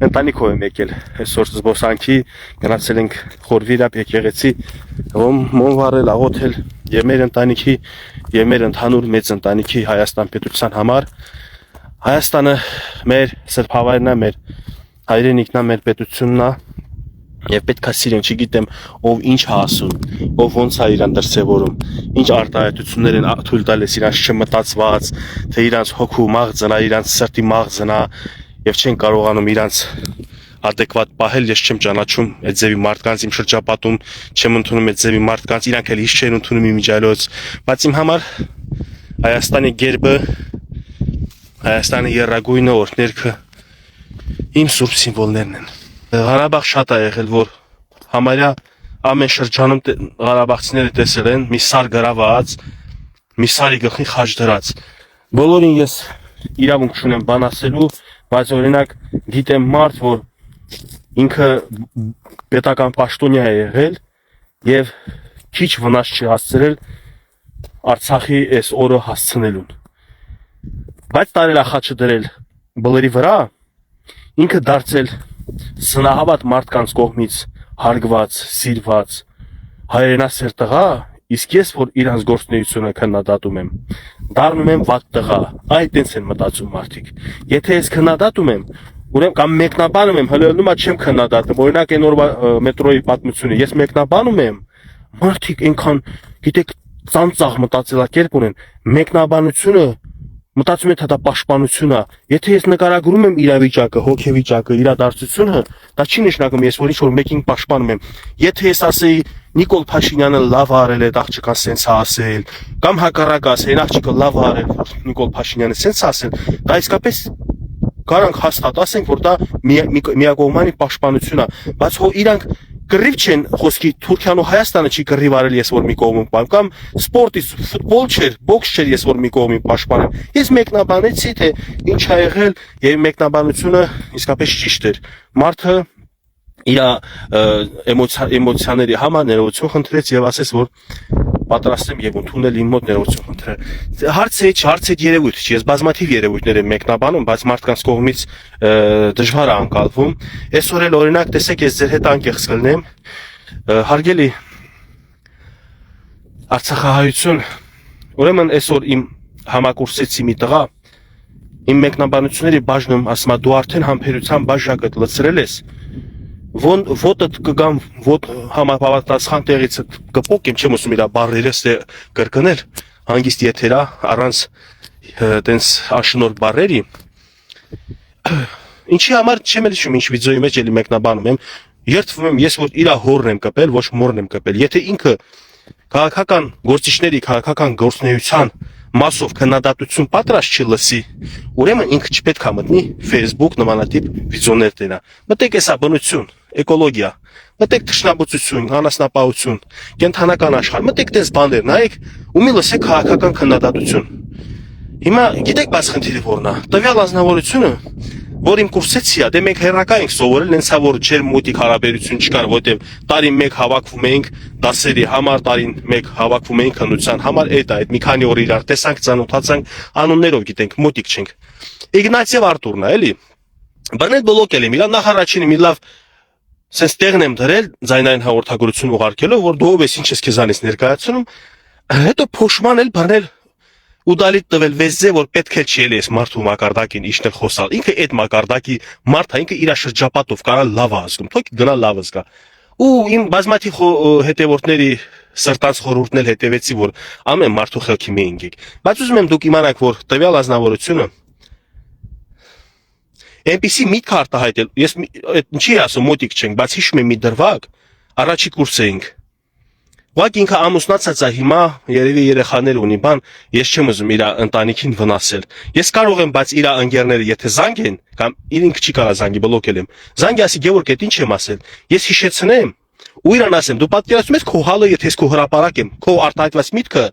ընտանիքով եմ եկել այսօր զբոսանքի, գնացել ենք Խորվիրապ եկեղեցի, մոմ վառել, աղոթել եւ մեր ընտանիքի եւ մեր ընդհանուր մեծ ընտանիքի Հայաստան պետության համար։ Հայաստանը մեր սրբավայրն է, մեր հայրենիքն է, մեր պետությունն է եւ պետք է սիրեն, չգիտեմ ով ինչ է ասում, ով ոնց է իրան դրսևորում, ինչ արտահայտություններ են թույլ տալիս իրանց չմտածված, թե իրանց հոգու մաղձն է, իրանց սրտի մաղձն է եւ չեն կարողանում իրանց adekvat պահել։ Ես չեմ ճանաչում այդ ձևի մարդկանց իմ շրջապատում, չեմ ընդունում այդ ձևի մարդկանց, իրանք էլ ինչ չեն ընդունում իմիջիայլոց, բայց իմ համար Հայաստանի գերբը, Հայաստանի երագույնը, օրհներգը իմ սուրբ սիմվոլներն են։ Ղարաբաղ շատ է եղել, որ համարյա ամեն շրջանում ղարաբաղցիները տեսել են մի սար գրաված, մի սարի գլխին խաչ դրած։ Բոլորին ես իրավունք չունեմ բան ասելու, բայց օրինակ գիտեմ մարդ, որ ինքը պետական պաշտոնյա է եղել եւ քիչ վնաս չի հասցրել Արցախի այս օրը հասցնելուն։ Բայց տարել է խաչը դրել բլրի վրա, ինքը դարձել սնահավատ մարդկանց կողմից հարգված, սիրված, հայրենասեր տղա, իսկ ես որ իրանց գործունեությունը քննադատում եմ, դառնում եմ վատ տղա։ Այդտենց են մտածում մարդիկ։ Եթե ես քննադատում եմ, ուրեմն կամ մեկնաբանում եմ, հլելնումա չեմ քննադատում, օրինակ այն օրվա մետրոյի պատմությունը, ես մեկնաբանում եմ, մարդիկ այնքան, գիտեք, ծանծաղ մտածելակերպ ունեն, մեկնաբանությունը մտածում եմ, թե դա պաշտպանություն է։ Եթե ես նկարագրում եմ իրավիճակը, հոգեվիճակը, իրադարձությունը, դա չի նշանակում ես որ ինչ-որ մեկին պաշտպանում եմ։ Եթե ես ասեի Նիկոլ Փաշինյանը լավ արել է, աղջիկան սենց է ասել, կամ հակառակը ասեին աղջիկը լավ արել, Նիկոլ Փաշինյանը սենց է ասել, դա իսկապես կարանք հաստատ ասենք, որ դա միակողմանի պաշտպանություն է, բայց հո իրանք կռիվ չեն խոսքի Թուրքիան ու Հայաստանը չի կռիվ արել ես որ մի կողմում պաշտպան, կամ սպորտից ֆուտբոլ չէր, բոքս չէր ես որ մի կողմին պաշտպանեմ։ Ես մեկնաբանեցի, թե ինչ ա եղել եւ մեկնաբանությունը իսկապես ճիշտ էր։ Մարդը իր էմոցիաների համար ներողություն խնդրեց եւ ասեց, որ պատրաստ եմ եւ ընդունել իմ մոտ ներողություն խնդրել։ Հարց է երևույթ չի, ես բազմաթիվ երևույթներ եմ մեկնաբանում, բայց մարդկանց կողմից դժվար է անցալվում։ Այսօր էլ օրինակ տեսեք, ես ձեր հետ անկեղծ կլինեմ, հարգելի Արցախահայություն, ուրեմն այսօր իմ համակուրսեցի մի տղա իմ մեկնաբանությունների բաժնում ասում է, դու արդեն համբերության բաժակդ լցրել ես, ոտդ կգամ, ոտ համապատասխան տեղից կպոկեմ, չեմ ուզում իրա բառերս կրկնել, հանգիստ եթերա, առանց տենց աշնորհ բառերի։ Ինչի համար չեմ էլ հիշում, ինչ վիդեոյի մեջ էլի մեկնաբանում եմ, երդվում եմ ես որ իրա հորն եմ կպել, ոչ մորն եմ կպել։ Եթե ինքը քաղաքական գործիչների, քաղաքական գործունեության մասով քննադատություն պատրաստ չի լսի, ուրեմն ինքը չպետք է մտնի Facebook նմանատիպ վիդեոներ տենա։ Մտեք էսա բնություն, էկոլոգիա, մտեք թշնամություն, անասնապահություն, կենթանական աշխարհ, մտեք տես բաներ, նայեք ու մի լսեք քաղաքական քննադատություն։ Հիմա գիտեք բաց խնդիրը որն է։ Տվյալ անձնավորությունը, որ իմ կուրսեցի է, դե մենք հերրակա ենք սովորել, նենցա որ ջեր մոտիկ հարաբերություն չկար, որտեվ տարին մեկ հավաքվում էինք դասերի համար, տարին մեկ հավաքվում էինք քննության համար, այդ մի քանի օր իրար տեսանք, ծանոթացանք, անուններով գիտենք, մոտիկ չենք։ Իգնատիև Արտուրն է, էլի։ Բանել բլոկել եմ, իրա նախ առաջինը մի լավ սենց տեղն եմ դրել, ձայնային հաղորդագրություն ուղարկելով, որ դու ով ես, ինչ ես քեզանից ներկայացնում, հետո փոշման էլ բռնել ու դալիտ տվել վեզե, որ պետք է չի էլի ես մարդու մակարդակին իշնել խոսալ։ Ինքը այդ մակարդակի մարդը, ինքը իր շրջապատով կարա լավ ազգում, թող գնա լավ զգա։ Ու իմ բազմաթիվ հետևորդների սրտանց խորհուրդն էլ հետևեցի, որ ամեն մարդու խելքի մի ընկեք։ Բայց ուզում եմ դուք իմանաք, որ տվյալ ազնվորությունը այնպիսի միտք արտահայտել, ես ինչի ասում մոտիկ չենք, բայց հիշում եմ մի դրվագ, առաջի կուրս էինք։ Ուղղակի ինքը ամուսնացած է հիմա, երևի երեխաներ ունի, բան, ես չեմ ուզում իր ընտանիքին վնասել։ Ես կարող եմ, բայց իր ընկերները եթե զանգ են, կամ ինքը չի կարա զանգի, բլոկել եմ։ Զանգի ասի Գևորգ, այդ ինչ եմ ասել։ Ես հիշեցնեմ, ու իրան ասեմ, դու պատկերացնում ես քո հալը, եթե ես քո հրապարակ եմ, քո արտահայտված միտքը։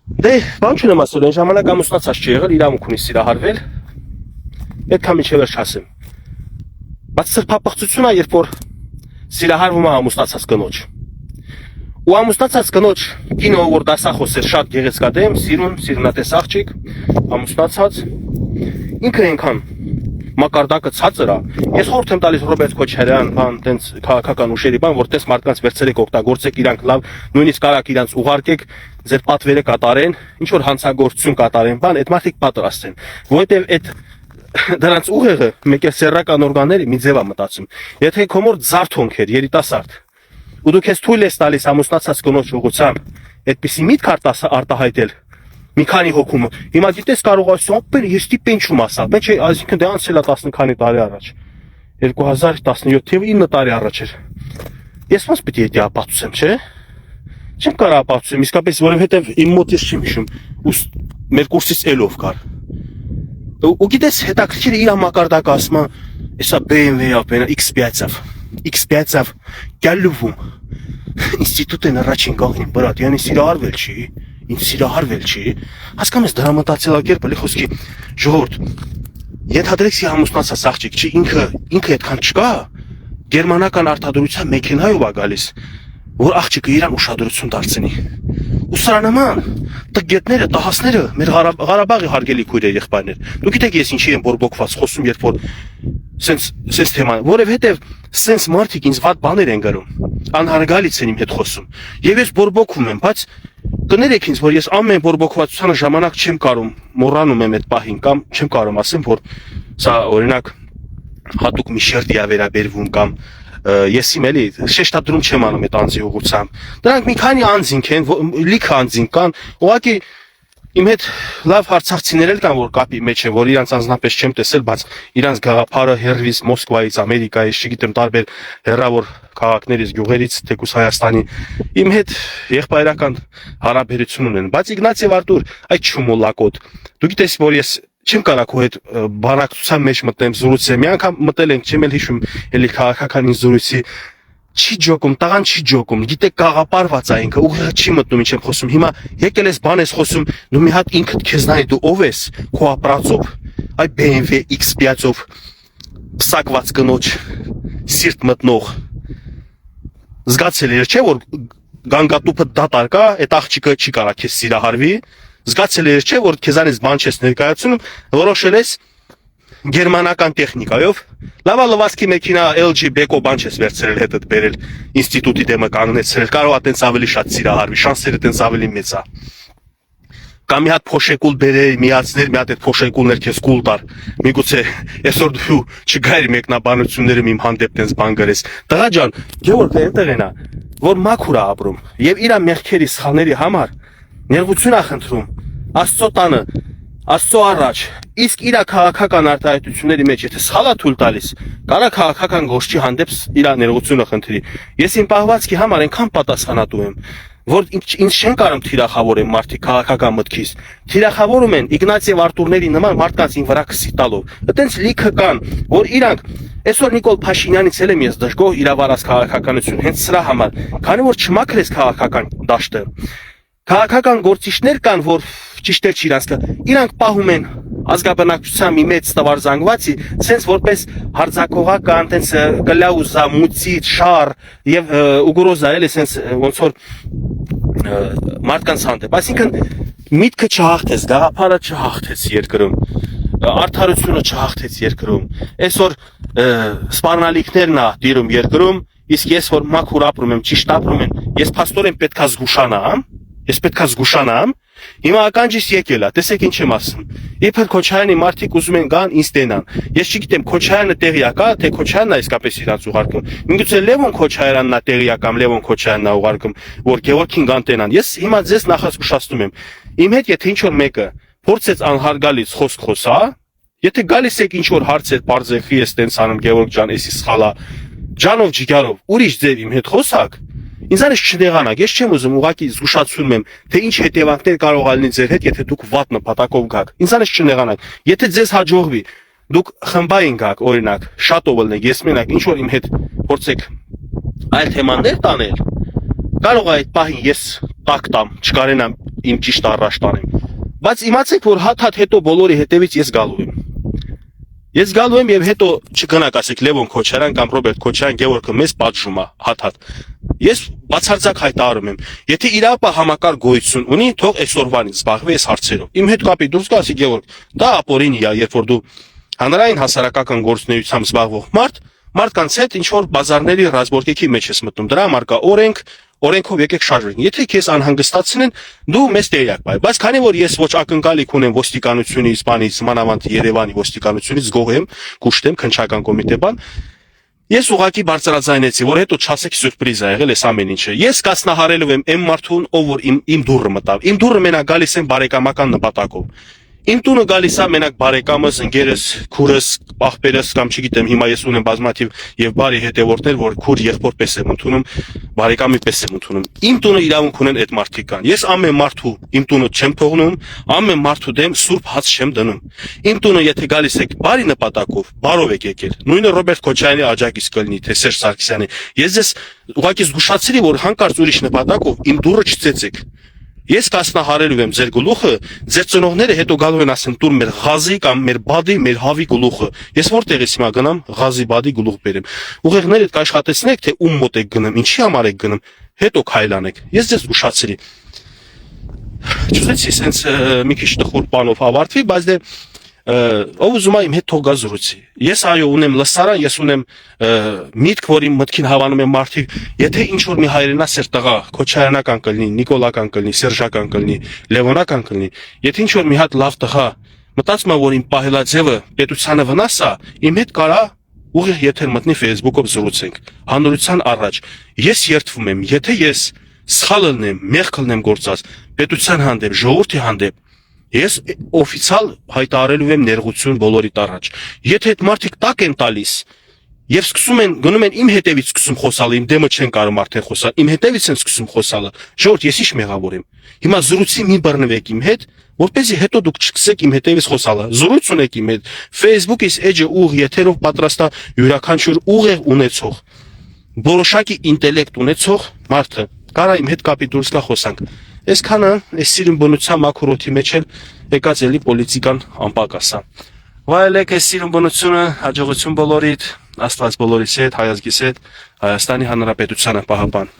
Դե, բան չունեմ ասել, այն ժամանակ ամուսնացած չի եղել, իրավունք ունի սիրահարվել։ Պետք է միջև վերջ ասեմ։ Բայց սրբապղծությունն է, երբ որ սիրահարվում է ամուսնացած կնոջ։ Ու ամուսնացած կնոջ կինո, որ դասախոս էր, շատ գեղեցկադեմ, սիրուն, սիրունատես աղջիկ, ամուսնացած, ինքը այնքան մակարդակը ցածր է։ Ես խորհուրդ եմ տալիս Ռոբերտ Քոչարյան, բան, տենց քաղաքական ուժերի բան, որ տես մարդկանց վերցրեք օգտագործեք իրանք լավ, նույնիսկ կարաք իրանք ուղարկեք ձեր պատվերը կատարեն, ինչ որ հանցագործություն կատարեն, բան, այդ մարդիկ պատրաստ են, որովհետև այդ դրանց ուղեղը մեկ էլ սեռական օրգանների մի ձև է մտածում։ Եթե քո մոտ զարթոնք էր, երիտասարդ, ու դու քեզ թույլ ես տալիս ամուսնացած կնոջ ուղղությամբ, այդպիսի միտք արտահայտել, մի քանի հոգում։ Հիմա գիտես կարող ես ապել ես տիպենչում ասալ, բայց այսինքն դե անցել է 10 քանի տարի առաջ։ 2017 թիվը 9 տարի առաջ էր։ Ես ոնց պիտի դա ապացուցեմ, չէ՞։ Չեմ կարող ապացուցեմ, իսկապես, որովհետև իմ մոտ ես չեմ հիշում, ու մեր կուրսից ելով կար։ Ու գիտես հետաքրքիր իր մակարդակը ասում է, էսա BMW-ը, X5-ով, գալուվում։ Ինստիտուտն առաջին կողմին բրատ, յանի սիրահարվել չի, ինձ սիրահարվել չի։ Հասկանում ես դրա մտածելակերպը, լի խոսքի ժողովուրդ։ Ենթադրեցի ամուսնացած աղջիկ չի, ինքը այդքան չկա, գերմանական արտադրության մեքենայով է գալիս, որ աղջիկը իրան ուշադրություն դարձնի։ Ու սրա նման տգետները, տահասները մեր Ղարաբաղի հարգելի քույրեր եղբայրներ։ Դու գիտեք ես ինչի եմ բորբոքված խոսում, երբ որ սենց թեման, որովհետև սենց մարդիկ ինձ վատ բաներ են գրում, անհարգալից են իմ հետ խոսում։ Եվ ես բորբոքում եմ, բայց կներեք ինձ, որ ես ամեն բորբոքվածությանը ժամանակ չեմ կարող, մոռանում եմ այդ պահին կամ չեմ կարող ասեմ, որ սա օրինակ հատուկ մի շերտի է վերաբերվում կամ ես իմ էլի շեշտադրում չեմ անում այդ անձի ուղղությամբ։ Դրանք մի քանի անձինք են, լիքը անձինք կան, ուղղակի իմ հետ լավ հարցակցիներ էլ կան, որ կապի մեջ են, որ իրանց անձնապես չեմ տեսել, բայց իրանց գաղափարը հերվից Մոսկվայից, Ամերիկայից, չգիտեմ, տարբեր հեռավոր քաղաքներից, գյուղերից, թեկուզ Հայաստանի իմ հետ եղբայրական հարաբերություն ունեն։ Բայց Իգնատիև Արտուր, այդ չմոլակոտ։ Դու գիտես, որ ես չեմ կարող քո հետ բանակցության մեջ մտնեմ, զրուցեմ։ Մի անգամ մտել ենք, չեմ էլ հիշում, էլի քաղաքական զրույցի չի ջոկում, տղան չի ջոկում, գիտեք գաղապարված է ինքը, ուղղը չի մտնում ինչ եմ խոսում։ Հիմա եկել ես բան ես խոսում, դու մի հատ ինքդ քեզ նայ դու ով ես, քո ապրածով, այ BMW X5-ով պսակված կնոջ սիրտ մտնող։ Զգացել ես չէ որ գանգատուփը դատար կա, այդ աղջիկը չի կարա քեզ սիրահարվի։ Զգացել ես չէ որ քեզանից բան չես ներկայացնում, որոշել ես գերմանական տեխնիկայով լավա լվացքի մեքենա LG Beko բան չես վերցրել հետդ բերել ինստիտուտի դեմը կանգնեցրել, կարող է տենց ավելի շատ սիրահարվի, շանսերը տենց ավելի մեծ է։ Կամ մի հատ փոշեկուլ բերել, միացներ, մի հատ այդ փոշեկուլներ քեզ կուլ տար։ Միգուցե այսօր դու չգայր մեկնաբանությունները իմ հանդեպ տենց բան գրես։ Տղա ջան, Գևորգը այնտեղ էնա, որ մաքուր է ապրում եւ իր մեղքերի սխալների համար ներողություն է խնդրում Աստծո տանը, Աստծո առաջ, իսկ իր քաղաքական արտահայտությունների մեջ եթե սխալ է թույլ տալիս, կարա քաղաքական գործի հանդեպ իր ներողությունը խնդրի։ Ես իմ պահվածքի համար այնքան պատասխանատու եմ, որ ինձ չեն կարող թիրախավորել մարդիկ քաղաքական մտքից։ Թիրախավորում են Իգնատիև Արտուրների նման մարդկանց ին վրա քսի տալով։ Այտենց լիքը կան, որ իրանք այսօր Նիկոլ Փաշինյանից էլ եմ ես դժգոհ իրավարած քաղաքականություն, հենց սրա համար, քանի որ չմաքրես քաղաքական դաշտը։ Քաղաքական գործիչներ կան, որ ճիշտ է իրանք, իրանք պահում են ազգաբնակչության մի մեծ տվար զանգվածի, sense որպես հարձակողական, տենց կլաուզա, մուծիչ, շար եւ ուգրոզա էլի sense ոնց որ մարդկանց հանդեպ, այսինքն միտքը չհաղթես, գաղափարը չհաղթես երկրում, արդարությունը չհաղթեց երկրում, այսօր սպառնալիքներն է դիրում երկրում, իսկ ես որ մաքուր ապրում եմ, ճիշտ ապրում եմ, ես փաստորեն պետքա զգուշանամ, ես պետքա զգուշանամ, հիմա ականջիս եկել է, տեսեք ինչ եմ ասում, իբր Քոչարյանի մարդիկ ուզում են գան ինձ տենան, ես չգիտեմ Քոչարյանը տեղյակ է, թե Քոչարյանն է իսկապես իրանց ուղարկում, միգուցե Լևոն Քոչարյանն է տեղյակ կամ Լևոն Քոչարյանն է ուղարկում, որ Գևորգին գան տենան, ես հիմա ձեզ նախազգուշացնում եմ, իմ հետ եթե ինչ-որ մեկը փորձեց անհարգալից խոսք խոսա, եթե գալիս եք ինչ-որ հարցեր բարձեխի ես տենց անում Գևորգ ջան, էսի սխալա, ջանով ջիգարով, ուրիշ ձև իմ հետ խոսակ, ինձանից չնեղանաք, ես չեմ ուզում ուղղակի զգուշացնում եմ, թե ինչ հետևանքներ կարող ալնի ձեր հետ, եթե դուք վատ նպատակով գաք, ինձանից չնեղանաք, եթե ձեզ հաջողվի, դուք խմբային գաք, օրինակ, շատով ելնեք, ես մենակ ինչ որ իմ հետ փորձեք այլ թեմաներ տանել, կարող է այդ պահին ես տակ տամ, չկարենամ իմ ճիշտ առաջ տանեմ, բայց իմացեք, որ հատ-հատ հետո բոլորի հետևից ես գալու եմ։ Ես գալու եմ եւ հետո չգնաք ասեք Լևոն Քոչարյան կամ Ռոբերտ Քոչարյան, Գևորգը մեզ պատժում է, հատ-հատ։ Ես բացարձակ հայտարարում եմ, եթե իրապա համակարգ գոյություն ունի, թող այսօրվանից զբաղվի այս հարցերով։ Իմ հետ կապի դուրս գա, ասի Գևորգ, դա ապօրինի է, երբ որ դու հանրային հասարակական գործունեությամբ զբաղվող մարդկանց հետ ինչ որ բազարների ռազմորկեքի մեջ ես մտնում, դրա համար կա օրենքով եկեք շարժվենք։ Եթե քեզ անհանգստացնեն, դու մեզ տեղյակ բայ։ Բայց քանի որ ես ոչ ակնկալիք ունեմ ոստիկանությունից, բանից, մանավանդ Երևանի ոստիկանությունից գողեմ, կուշտեմ քննչական կոմիտե բան, ես ուղակի բարձրաձայնեցի, որ հետո չասեք սյուրպրիզ ա եղել այս ամեն ինչը։ Ես կասնահարելու եմ այն մարդուն, ով որ իմ դուռը մտավ։ Իմ դուռը մենակ գալիս են բարեկամական նպատակով։ Իմ տունը գալիս է մենակ բարեկամս, ընկերս, քուրս, աղբերս կամ չգիտեմ, հիմա ես ունեմ բազմաթիվ եւ բարի հետևորդներ, որ քուր եղբոր պես եմ ընդունում, բարեկամի պես եմ ընդունում։ Իմ տունը իրավունք ունեն այդ մարդիկ կան։ Ես ամեն մարդու իմ տունը չեմ թողնում, ամեն մարդու դեմ սուրբ հաց չեմ դնում։ Իմ տունը եթե գալիս եք բարի նպատակով, բարով եք եկել։ Նույնը Ռոբերտ Քոչարյանի աջակից կլինի, թե Սերժ Սարգսյանի։ Ես ձեզ ուղղակի զգուշացրի, որ հանկարծ ուրիշ նպատակով իմ դուռը չծեցեք։ Ես կասնահարելու եմ ձեր գլուխը, ձեր ծնողները հետո գալու են ասեն տուր մեր ղազի կամ մեր բադի, մեր հավի գլուխը։ Ես որտեղից հիմա գնամ ղազի բադի գլուխ բերեմ։ Ուղեղներդ կաշխատեցնեք, թե ում մոտ եք գնում, ինչի համար եք գնում, հետո քայլանեք։ Ես ձեզ զգուշացրի։ Չուզեցի սենց մի քիչ տխուր բանով ավարտվի, բայց դե ով ուզում է իմ հետ թող գա զրուցի։ Ես այո ունեմ լսարան, ես ունեմ միտք, որ իմ մտքին հավանում եմ մարդիկ, եթե ինչ որ մի հայրենասեր տղա, Քոչարյանական կլինի, Նիկոլական կլինի, Սերժական կլինի, Լևոնական կլինի, եթե ինչ որ մի հատ լավ տղա մտածում է, որ իմ պահելաձևը պետությանը վնաս է, իմ հետ կարա ուղիղ եթեր մտնի Facebook-ով զրուցենք, հանրության առաջ։ Ես երդվում եմ, եթե ես սխալ ելնեմ, մեղք ելնեմ գործած, պետության հանդեպ, ժողովրդի հանդեպ, ես օֆիցիալ հայտարարելու եմ ներողություն բոլորիդ առաջ։ Եթե այդ մարդիկ տակ են տալիս եւ սկսում են գնում են իմ հետևից սկսում խոսալ, իմ դեմը չեն կարող արդեն խոսալ, իմ հետևից են սկսում խոսալը, ժողովուրդ, ես ինչ մեղավոր եմ։ Հիմա զրույցի մի բռնվեք իմ հետ, որպեսզի հետո դուք չսկսեք իմ հետևից խոսալը։ Զրույց ունեք իմ հետ։ Facebook-ից էջը ուղ եթերով պատրաստա յուրաքանչյուր ուղեղ ունեցող, որոշակի ինտելեկտ ունեցող մարդը կարա իմ հետ կապի դուրս գա խոսանք։ Այսքանը այս սիրուն բնության մակրոթի մեջ էլ եկած էլի պոլիտիկան անպակաս է։ Վայելեք այս սիրուն բնությունը, հաջողություն բոլորիդ, Աստված բոլորիս հետ, հայազգիս հետ, Հայաստանի Հանրապետությանը, պահապան։